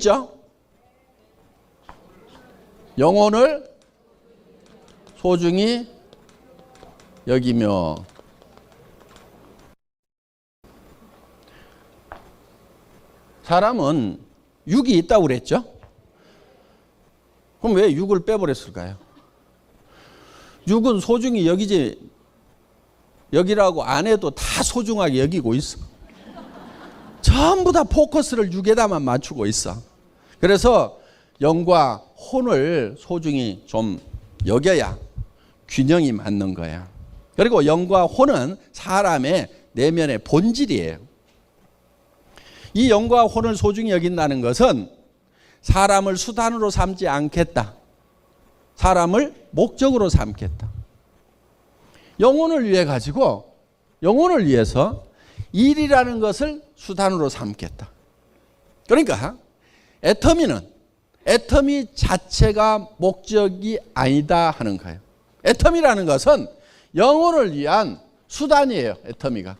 있죠? 영혼을 소중히 여기며. 사람은 육이 있다고 그랬죠? 그럼 왜 육을 빼버렸을까요? 육은 소중히 여기라고 안 해도 다 소중하게 여기고 있어. 전부 다 포커스를 육에다만 맞추고 있어. 그래서 영과 혼을 소중히 좀 여겨야 균형이 맞는 거야. 그리고 영과 혼은 사람의 내면의 본질이에요. 이 영과 혼을 소중히 여긴다는 것은 사람을 수단으로 삼지 않겠다. 사람을 목적으로 삼겠다. 영혼을 위해서 일이라는 것을 수단으로 삼겠다. 그러니까 애터미 자체가 목적이 아니다 하는 거예요. 애터미라는 것은 영혼을 위한 수단이에요. 애터미가.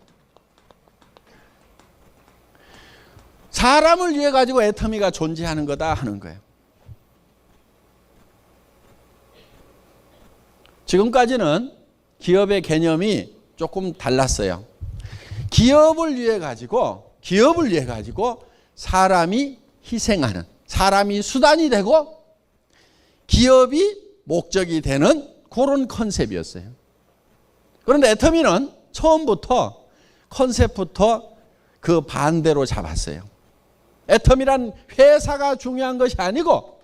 사람을 위해 가지고 애터미가 존재하는 거다 하는 거예요. 지금까지는 기업의 개념이 조금 달랐어요. 기업을 위해 가지고 사람이 희생하는, 사람이 수단이 되고 기업이 목적이 되는 그런 컨셉이었어요. 그런데 애터미는 처음부터 컨셉부터 그 반대로 잡았어요. 애터미란 회사가 중요한 것이 아니고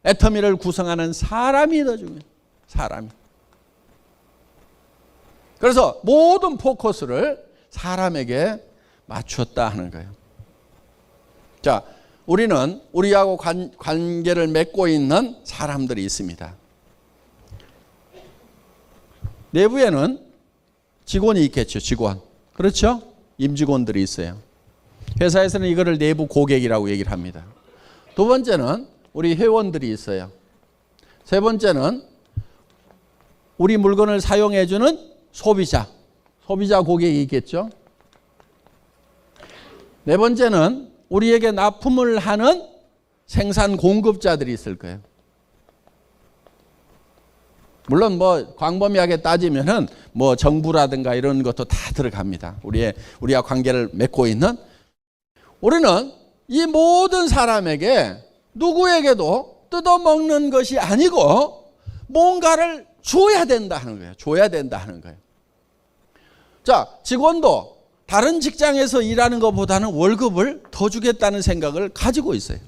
애터미를 구성하는 사람이 더 중요해요. 사람이. 그래서 모든 포커스를 사람에게 맞추었다 하는 거예요. 자, 우리는 우리하고 관계를 맺고 있는 사람들이 있습니다. 내부에는 직원이 있겠죠. 직원. 그렇죠? 임직원들이 있어요. 회사에서는 이거를 내부 고객이라고 얘기를 합니다. 두 번째는 우리 회원들이 있어요. 세 번째는 우리 물건을 사용해 주는 소비자 고객이 있겠죠. 네 번째는 우리에게 납품을 하는 생산 공급자들이 있을 거예요. 물론 광범위하게 따지면은 정부라든가 이런 것도 다 들어갑니다. 우리와 관계를 맺고 있는. 우리는 이 모든 사람에게 누구에게도 뜯어먹는 것이 아니고 뭔가를 줘야 된다 하는 거예요. 자, 직원도 다른 직장에서 일하는 것보다는 월급을 더 주겠다는 생각을 가지고 있어요.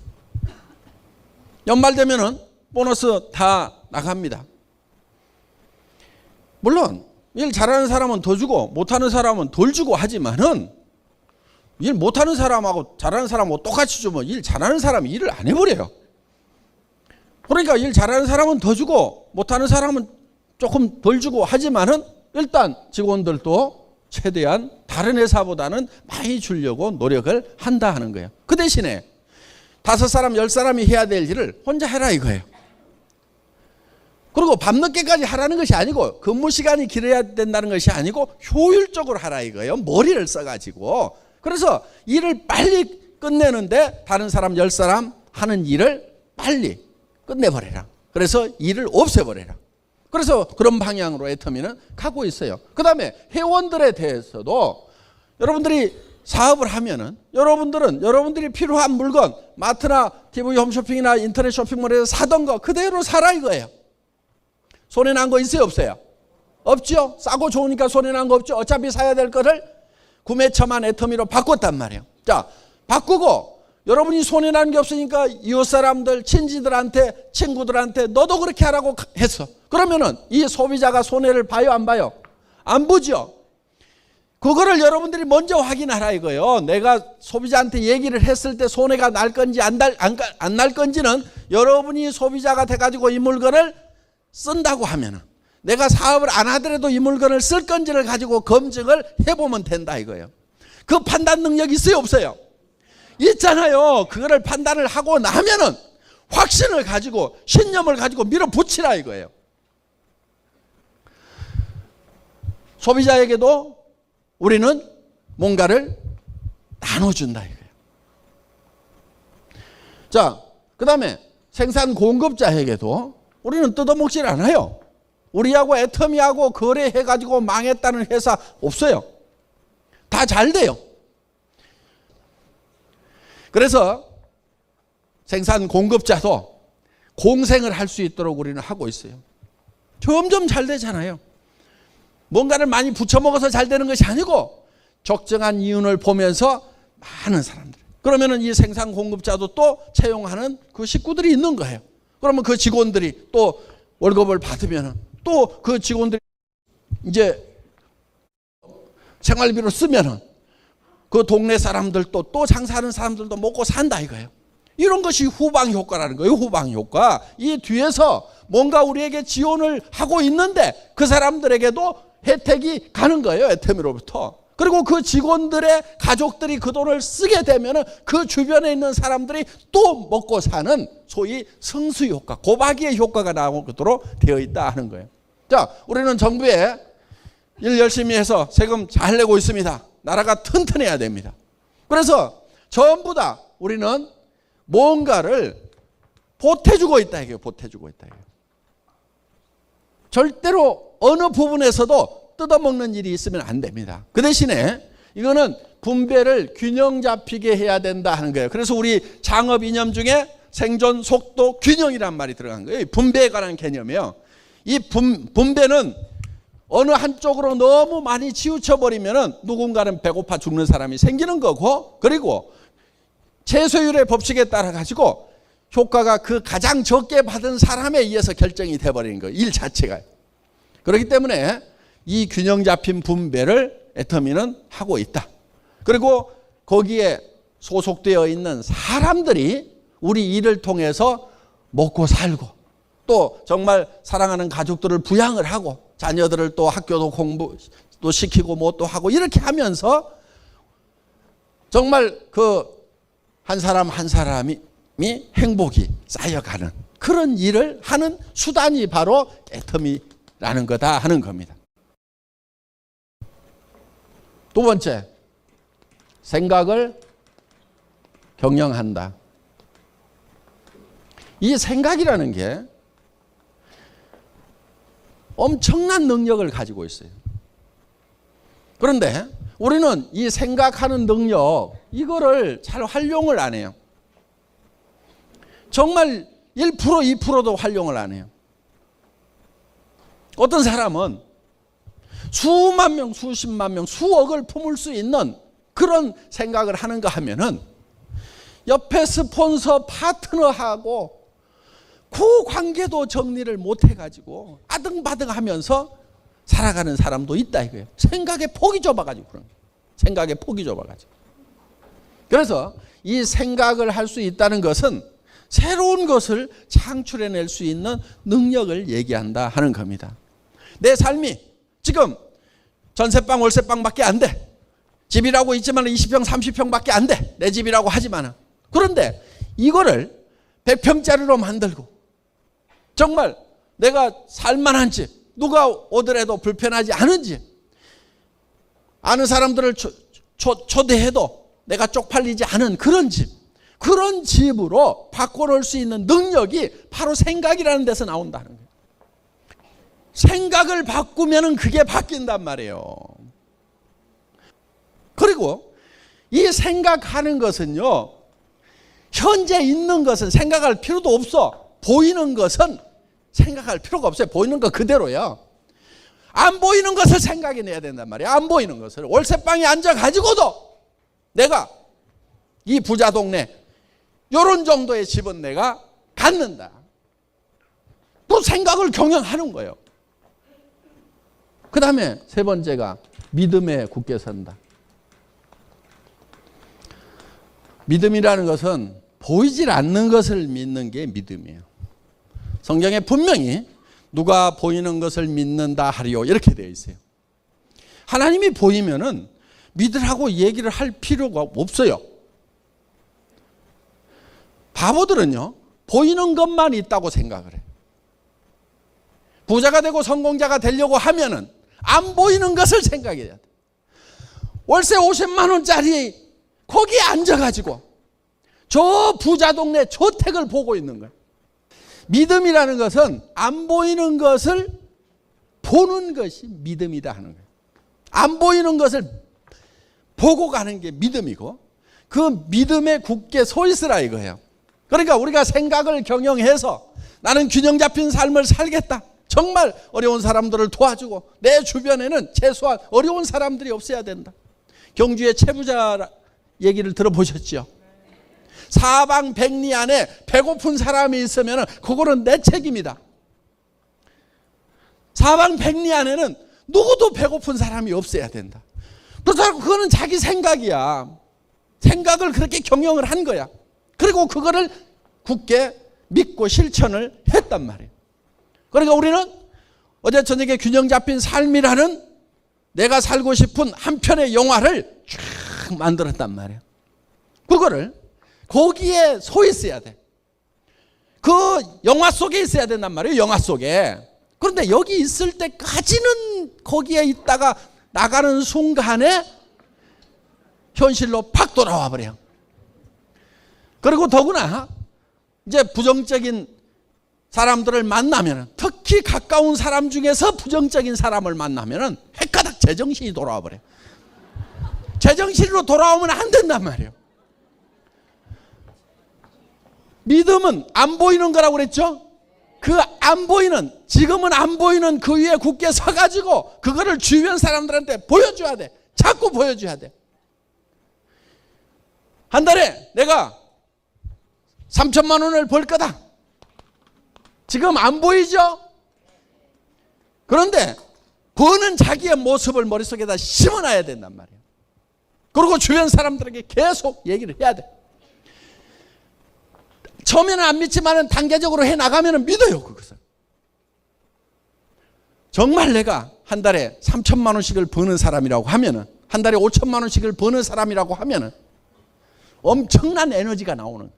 연말 되면은 보너스 다 나갑니다. 물론 일 잘하는 사람은 더 주고 못하는 사람은 덜 주고 하지만은 일 못하는 사람하고 잘하는 사람하고 똑같이 주면 일 잘하는 사람이 일을 안 해버려요. 그러니까 일 잘하는 사람은 더 주고 못하는 사람은 조금 덜 주고 하지만은 일단 직원들도 최대한 다른 회사보다는 많이 주려고 노력을 한다 하는 거예요. 그 대신에 5사람, 10사람이 해야 될 일을 혼자 해라 이거예요. 그리고 밤늦게까지 하라는 것이 아니고 근무 시간이 길어야 된다는 것이 아니고 효율적으로 하라 이거예요. 머리를 써가지고. 그래서 일을 빨리 끝내는데 다른 사람 10사람 하는 일을 빨리 끝내버려라. 그래서 일을 없애버려라. 그래서 그런 방향으로 애터미는 가고 있어요. 그 다음에 회원들에 대해서도 여러분들이 사업을 하면은 여러분들이 필요한 물건 마트나 TV 홈쇼핑이나 인터넷 쇼핑몰에서 사던 거 그대로 사라 이거예요. 손해난 거 있어요 없어요? 없죠. 싸고 좋으니까 손해난 거 없죠. 어차피 사야 될 거를 구매처만 애터미로 바꿨단 말이에요. 자, 바꾸고 여러분이 손해나는 게 없으니까 이웃 사람들, 친지들한테, 친구들한테 너도 그렇게 하라고 했어. 그러면은 이 소비자가 손해를 봐요, 안 봐요? 안 보죠. 그거를 여러분들이 먼저 확인하라 이거예요. 내가 소비자한테 얘기를 했을 때 손해가 날 건지 안 날 건지는 여러분이 소비자가 돼가지고 이 물건을 쓴다고 하면은 내가 사업을 안 하더라도 이 물건을 쓸 건지를 가지고 검증을 해보면 된다 이거예요. 그 판단 능력이 있어요 없어요? 있잖아요. 그거를 판단을 하고 나면은 확신을 가지고 신념을 가지고 밀어붙이라 이거예요. 소비자에게도 우리는 뭔가를 나눠준다 이거예요. 자, 그 다음에 생산 공급자에게도 우리는 뜯어먹질 않아요. 우리하고 애터미하고 거래해가지고 망했다는 회사 없어요. 다 잘 돼요. 그래서 생산 공급자도 공생을 할 수 있도록 우리는 하고 있어요. 점점 잘 되잖아요. 뭔가를 많이 부쳐먹어서 잘 되는 것이 아니고 적정한 이윤을 보면서 많은 사람들. 그러면은 이 생산 공급자도 또 채용하는 그 식구들이 있는 거예요. 그러면 그 직원들이 또 월급을 받으면은 또 그 직원들이 이제 생활비로 쓰면은 그 동네 사람들도 또 장사하는 사람들도 먹고 산다 이거예요. 이런 것이 후방 효과라는 거예요. 후방 효과. 이 뒤에서 뭔가 우리에게 지원을 하고 있는데 그 사람들에게도 혜택이 가는 거예요. 애터미로부터. 그리고 그 직원들의 가족들이 그 돈을 쓰게 되면 그 주변에 있는 사람들이 또 먹고 사는 소위 성수 효과, 고박이의 효과가 나오도록 되어 있다 하는 거예요. 자, 우리는 정부에 일 열심히 해서 세금 잘 내고 있습니다. 나라가 튼튼해야 됩니다. 그래서 전부 다 우리는 뭔가를 보태주고 있다 이게요. 보태주고 있다 이게요. 절대로 어느 부분에서도 뜯어먹는 일이 있으면 안 됩니다. 그 대신에 이거는 분배를 균형 잡히게 해야 된다 하는 거예요. 그래서 우리 창업 이념 중에 생존 속도 균형이란 말이 들어간 거예요. 분배에 관한 개념이에요. 이 분배는 어느 한쪽으로 너무 많이 치우쳐버리면 누군가는 배고파 죽는 사람이 생기는 거고, 그리고 채소율의 법칙에 따라 가지고 효과가 그 가장 적게 받은 사람에 의해서 결정이 돼버리는 거예요. 일 자체가. 그렇기 때문에 이 균형 잡힌 분배를 애터미는 하고 있다. 그리고 거기에 소속되어 있는 사람들이 우리 일을 통해서 먹고 살고 또 정말 사랑하는 가족들을 부양을 하고 자녀들을 또 학교도 공부도 시키고 뭐 또 하고 이렇게 하면서 정말 그 한 사람 한 사람이 행복이 쌓여가는 그런 일을 하는 수단이 바로 애터미라는 거다 하는 겁니다. 두 번째, 생각을 경영한다. 이 생각이라는 게 엄청난 능력을 가지고 있어요. 그런데 우리는 이 생각하는 능력, 이거를 잘 활용을 안 해요. 정말 1%, 2%도 활용을 안 해요. 어떤 사람은 수만 명, 수십만 명, 수억을 품을 수 있는 그런 생각을 하는가 하면은 옆에 스폰서 파트너하고 그 관계도 정리를 못 해가지고 아등바등 하면서 살아가는 사람도 있다 이거예요. 생각의 폭이 좁아가지고 그런 거예요. 생각의 폭이 좁아가지고. 그래서 이 생각을 할 수 있다는 것은 새로운 것을 창출해낼 수 있는 능력을 얘기한다 하는 겁니다. 내 삶이 지금 전세방 월세방밖에 안 돼. 집이라고 있지만 20평 30평밖에 안 돼. 내 집이라고 하지만. 그런데 이거를 100평짜리로 만들고 정말 내가 살만한 집, 누가 오더라도 불편하지 않은 집, 아는 사람들을 초대해도 내가 쪽팔리지 않은 그런 집, 그런 집으로 바꿔놓을 수 있는 능력이 바로 생각이라는 데서 나온다는 거예요. 생각을 바꾸면 그게 바뀐단 말이에요. 그리고 이 생각하는 것은요, 현재 있는 것은 생각할 필요도 없어. 보이는 것은 생각할 필요가 없어요. 보이는 거 그대로요. 안 보이는 것을 생각해내야 된단 말이에요. 안 보이는 것을. 월세방에 앉아가지고도 내가 이 부자 동네 이런 정도의 집은 내가 갖는다. 또 생각을 경영하는 거예요. 그 다음에 세 번째가 믿음에 굳게 선다. 믿음이라는 것은 보이질 않는 것을 믿는 게 믿음이에요. 성경에 분명히 누가 보이는 것을 믿는다 하리요 이렇게 되어 있어요. 하나님이 보이면은 믿으라고 얘기를 할 필요가 없어요. 바보들은요, 보이는 것만 있다고 생각을 해요. 부자가 되고 성공자가 되려고 하면은 안 보이는 것을 생각해야 돼. 월세 50만 원짜리 거기에 앉아가지고 저 부자 동네 저택을 보고 있는 거예요. 믿음이라는 것은 안 보이는 것을 보는 것이 믿음이다 하는 거예요. 안 보이는 것을 보고 가는 게 믿음이고 그 믿음에 굳게 서 있으라 이거예요. 그러니까 우리가 생각을 경영해서 나는 균형 잡힌 삶을 살겠다. 정말 어려운 사람들을 도와주고 내 주변에는 최소한 어려운 사람들이 없어야 된다. 경주의 채부자 얘기를 들어보셨죠? 사방백리 안에 배고픈 사람이 있으면 그거는 내 책임이다. 사방백리 안에는 누구도 배고픈 사람이 없어야 된다. 그렇다고 그거는 자기 생각이야. 생각을 그렇게 경영을 한 거야. 그리고 그거를 굳게 믿고 실천을 했단 말이에요. 그러니까 우리는 어제 저녁에 균형 잡힌 삶이라는 내가 살고 싶은 한 편의 영화를 쫙 만들었단 말이에요. 그거를 거기에 서 있어야 돼. 그 영화 속에 있어야 된단 말이에요. 영화 속에. 그런데 여기 있을 때까지는 거기에 있다가 나가는 순간에 현실로 팍 돌아와 버려요. 그리고 더구나 이제 부정적인 사람들을 만나면, 특히 가까운 사람 중에서 부정적인 사람을 만나면 헷가닥 제정신이 돌아와 버려요. 제정신으로 돌아오면 안 된단 말이에요. 믿음은 안 보이는 거라고 그랬죠? 그 안 보이는, 지금은 안 보이는 그 위에 굳게 서가지고 그거를 주변 사람들한테 보여줘야 돼. 자꾸 보여줘야 돼. 한 달에 내가 3천만 원을 벌 거다. 지금 안 보이죠? 그런데 버는 자기의 모습을 머릿속에다 심어놔야 된단 말이에요. 그리고 주변 사람들에게 계속 얘기를 해야 돼. 처음에는 안 믿지만 단계적으로 해나가면 믿어요. 그것을. 정말 내가 한 달에 3천만 원씩을 버는 사람이라고 하면은, 한 달에 5천만 원씩을 버는 사람이라고 하면은 엄청난 에너지가 나오는.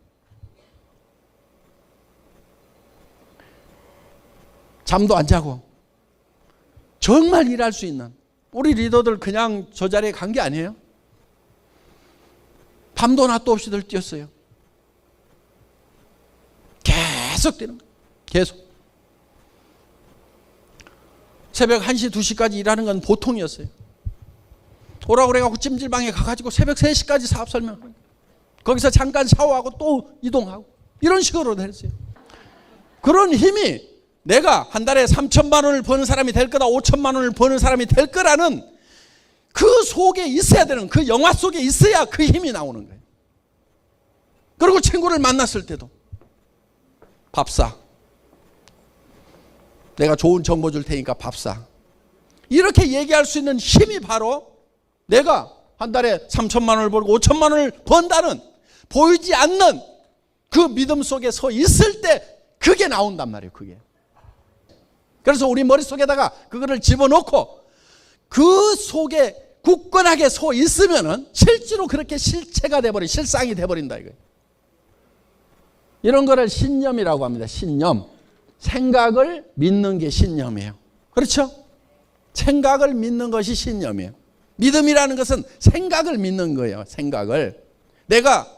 잠도 안 자고 정말 일할 수 있는 우리 리더들 그냥 저 자리에 간 게 아니에요. 밤도 낮도 없이들 뛰었어요. 계속 뛰는 거예요. 계속. 새벽 1시, 2시까지 일하는 건 보통이었어요. 오라고 그래가지고 찜질방에 가가지고 새벽 3시까지 사업 설명하는, 거기서 잠깐 샤워하고 또 이동하고 이런 식으로 했어요. 그런 힘이 내가 한 달에 3천만 원을 버는 사람이 될 거다, 5천만 원을 버는 사람이 될 거라는 그 속에 있어야 되는, 그 영화 속에 있어야 그 힘이 나오는 거예요. 그리고 친구를 만났을 때도 밥 사. 내가 좋은 정보 줄 테니까 밥 사. 이렇게 얘기할 수 있는 힘이 바로 내가 한 달에 3천만 원을 벌고 5천만 원을 번다는, 보이지 않는 그 믿음 속에 서 있을 때 그게 나온단 말이에요. 그게. 그래서 우리 머릿속에다가 그거를 집어넣고 그 속에 굳건하게 서 있으면은 실제로 그렇게 실체가 돼버린, 실상이 돼버린다 이거예요. 이런 거를 신념이라고 합니다. 신념. 생각을 믿는 게 신념이에요. 그렇죠? 생각을 믿는 것이 신념이에요. 믿음이라는 것은 생각을 믿는 거예요. 생각을. 내가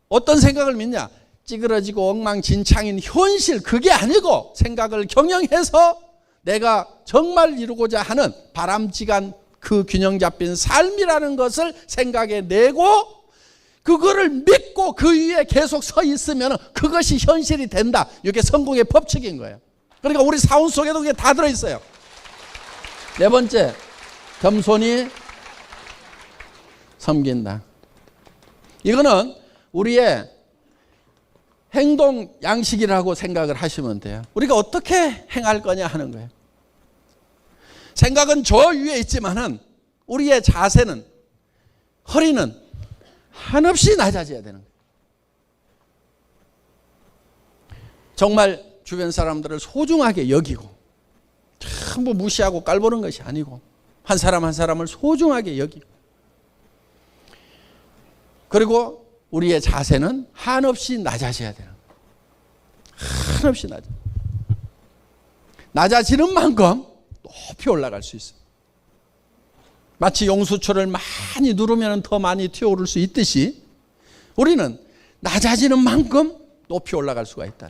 어떤 생각을 믿냐? 찌그러지고 엉망진창인 현실, 그게 아니고 생각을 경영해서 내가 정말 이루고자 하는 바람직한 그 균형 잡힌 삶이라는 것을 생각에 내고 그거를 믿고 그 위에 계속 서 있으면 그것이 현실이 된다. 이게 성공의 법칙인 거예요. 그러니까 우리 사원 속에도 그게 다 들어있어요. 네 번째, 겸손히 섬긴다. 이거는 우리의 행동 양식이라고 생각을 하시면 돼요. 우리가 어떻게 행할 거냐 하는 거예요. 생각은 저 위에 있지만은 우리의 자세는, 허리는 한없이 낮아져야 되는 거예요. 정말 주변 사람들을 소중하게 여기고, 전부 무시하고 깔보는 것이 아니고 한 사람 한 사람을 소중하게 여기고, 그리고 우리의 자세는 한없이 낮아져야 되는 거예요. 한없이 낮아지는 만큼 높이 올라갈 수 있어요. 마치 용수초를 많이 누르면 더 많이 튀어오를 수 있듯이 우리는 낮아지는 만큼 높이 올라갈 수가 있다.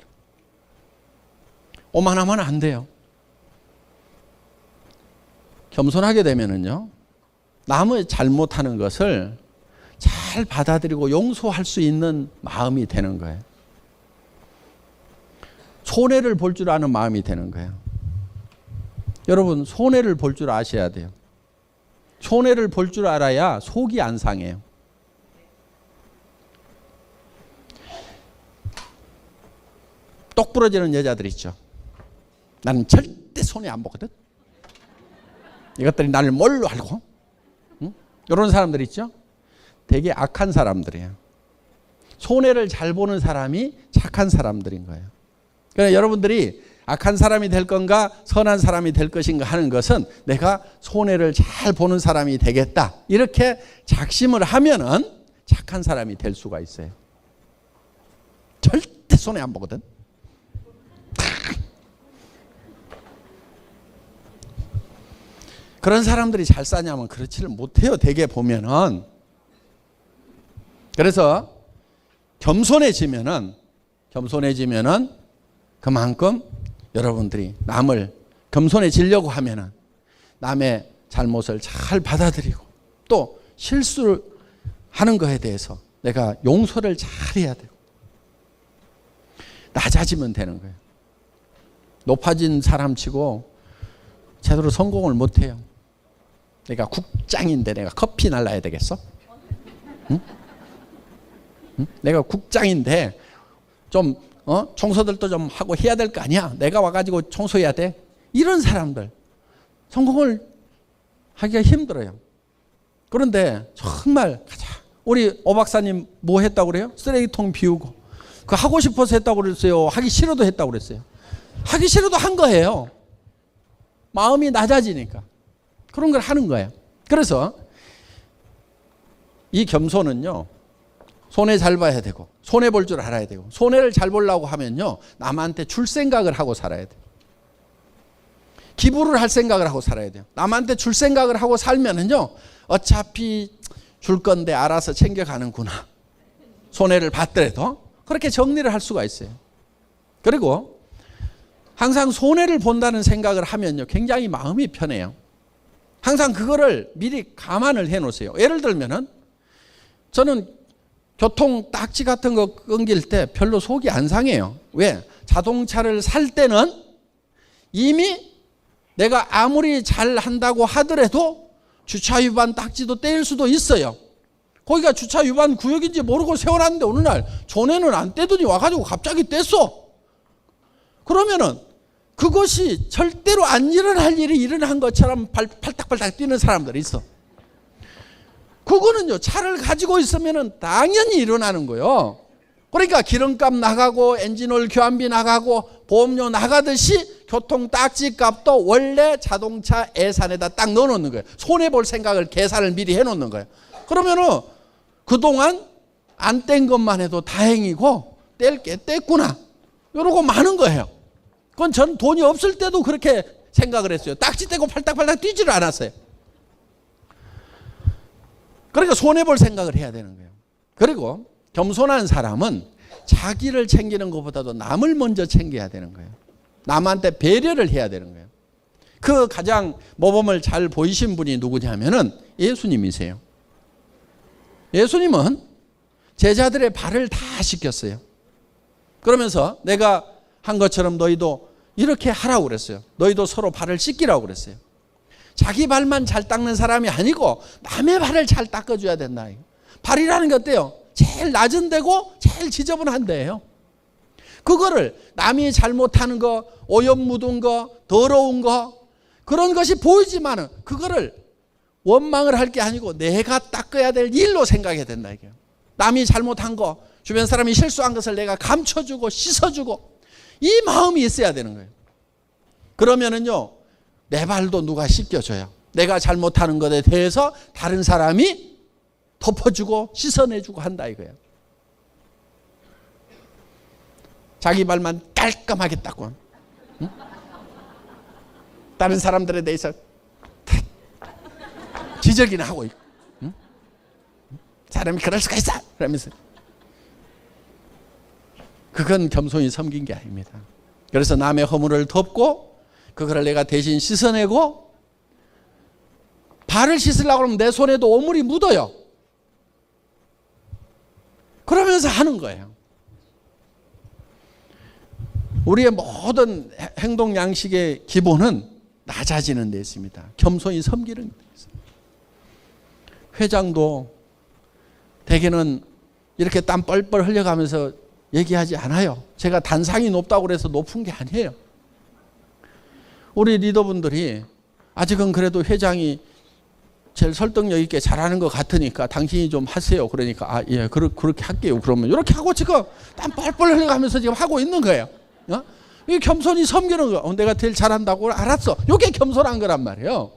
오만하면 안 돼요. 겸손하게 되면은요, 남의 잘못하는 것을 잘 받아들이고 용서할 수 있는 마음이 되는 거예요. 손해를 볼 줄 아는 마음이 되는 거예요. 여러분, 손해를 볼 줄 아셔야 돼요. 손해를 볼 줄 알아야 속이 안 상해요. 똑 부러지는 여자들 있죠. 나는 절대 손해 안 보거든. 이것들이 나를 뭘로 알고? 응? 이런 사람들 있죠. 되게 악한 사람들이에요. 손해를 잘 보는 사람이 착한 사람들인 거예요. 그러니까 여러분들이 악한 사람이 될 건가 선한 사람이 될 것인가 하는 것은 내가 손해를 잘 보는 사람이 되겠다, 이렇게 작심을 하면은 착한 사람이 될 수가 있어요. 절대 손해 안 보거든. 그런 사람들이 잘 사냐면 그렇지를 못해요. 대개 보면은. 그래서 겸손해지면은 그만큼 여러분들이 남을 겸손해지려고 하면은 남의 잘못을 잘 받아들이고 또 실수를 하는 것에 대해서 내가 용서를 잘 해야 되고 낮아지면 되는 거예요. 높아진 사람치고 제대로 성공을 못해요. 내가 국장인데 내가 커피 날라야 되겠어? 응? 응? 내가 국장인데 좀 청소들도 좀 하고 해야 될 거 아니야. 내가 와가지고 청소해야 돼. 이런 사람들 성공을 하기가 힘들어요. 그런데 정말 우리 오 박사님 뭐 했다고 그래요? 쓰레기통 비우고. 그 하고 싶어서 했다고 그랬어요? 하기 싫어도 했다고 그랬어요? 하기 싫어도 한 거예요. 마음이 낮아지니까 그런 걸 하는 거예요. 그래서 이 겸손은요, 손해 잘 봐야 되고 손해 볼 줄 알아야 되고, 손해를 잘 보려고 하면요 남한테 줄 생각을 하고 살아야 돼요. 기부를 할 생각을 하고 살아야 돼요. 남한테 줄 생각을 하고 살면은요 어차피 줄 건데 알아서 챙겨가는구나, 손해를 받더라도 그렇게 정리를 할 수가 있어요. 그리고 항상 손해를 본다는 생각을 하면요 굉장히 마음이 편해요. 항상 그거를 미리 감안을 해 놓으세요. 예를 들면은 저는 교통 딱지 같은 거 끊길 때 별로 속이 안 상해요. 왜? 자동차를 살 때는 이미 내가 아무리 잘 한다고 하더라도 주차 위반 딱지도 떼일 수도 있어요. 거기가 주차 위반 구역인지 모르고 세워놨는데 어느 날 전에는 안 떼더니 와가지고 갑자기 뗐어. 그러면은 그것이 절대로 안 일어날 일이 일어난 것처럼 팔딱팔딱 뛰는 사람들이 있어. 그거는요 차를 가지고 있으면은 당연히 일어나는 거예요. 그러니까 기름값 나가고 엔진오일 교환비 나가고 보험료 나가듯이 교통 딱지 값도 원래 자동차 예산에다 딱 넣어놓는 거예요. 손해볼 생각을 계산을 미리 해놓는 거예요. 그러면은 그동안 안 뗀 것만 해도 다행이고 뗄 게 뗐구나 이러고 마는 거예요. 그건 전 돈이 없을 때도 그렇게 생각을 했어요. 딱지 떼고 팔딱팔딱 뛰지를 않았어요. 그러니까 손해볼 생각을 해야 되는 거예요. 그리고 겸손한 사람은 자기를 챙기는 것보다도 남을 먼저 챙겨야 되는 거예요. 남한테 배려를 해야 되는 거예요. 그 가장 모범을 잘 보이신 분이 누구냐면은 예수님이세요. 예수님은 제자들의 발을 다 씻겼어요. 그러면서 내가 한 것처럼 너희도 이렇게 하라고 그랬어요. 너희도 서로 발을 씻기라고 그랬어요. 자기 발만 잘 닦는 사람이 아니고 남의 발을 잘 닦아줘야 된다. 발이라는 게 어때요? 제일 낮은 데고 제일 지저분한 데예요. 그거를 남이 잘못하는 거, 오염 묻은 거, 더러운 거 그런 것이 보이지만은 그거를 원망을 할 게 아니고 내가 닦아야 될 일로 생각해야 된다 이게요. 남이 잘못한 거, 주변 사람이 실수한 것을 내가 감춰주고 씻어주고 이 마음이 있어야 되는 거예요. 그러면은요 내 발도 누가 씻겨줘요. 내가 잘못하는 것에 대해서 다른 사람이 덮어주고 씻어내주고 한다 이거예요. 자기 발만 깔끔하게 닦고 응? 다른 사람들에 대해서 지적이나 하고 있고 응? 사람이 그럴 수가 있어 그러면서 그건 겸손히 섬긴 게 아닙니다. 그래서 남의 허물을 덮고 그거를 내가 대신 씻어내고, 발을 씻으려고 하면 내 손에도 오물이 묻어요. 그러면서 하는 거예요. 우리의 모든 행동 양식의 기본은 낮아지는 데 있습니다. 겸손히 섬기는 데 있습니다. 회장도 대개는 이렇게 땀 뻘뻘 흘려가면서 얘기하지 않아요. 제가 단상이 높다고 그래서 높은 게 아니에요. 우리 리더분들이 아직은 그래도 회장이 제일 설득력 있게 잘하는 것 같으니까 당신이 좀 하세요. 그러니까 아, 예, 그렇게 할게요. 그러면 이렇게 하고 지금 땀 뻘뻘 흘려가면서 지금 하고 있는 거예요. 이게 겸손히 섬기는 거. 내가 제일 잘한다고 알았어. 이게 겸손한 거란 말이에요.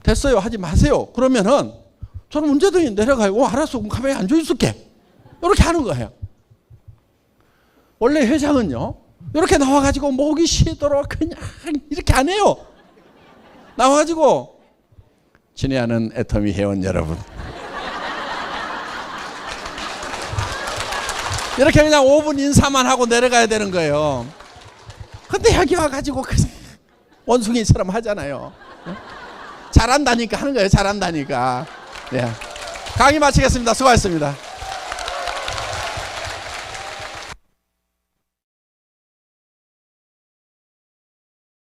됐어요. 하지 마세요. 그러면은 저는 문제등이 내려가요. 알았어. 그럼 가만히 앉아 있을게. 이렇게 하는 거예요. 원래 회장은요, 이렇게 나와가지고 목이 쉬도록 그냥 이렇게 안 해요. 나와가지고 친애하는 애터미 회원 여러분, 이렇게 그냥 5분 인사만 하고 내려가야 되는 거예요. 근데 여기 와가지고 그냥 원숭이처럼 하잖아요. 잘한다니까 하는 거예요. 잘한다니까. 네. 강의 마치겠습니다. 수고하셨습니다.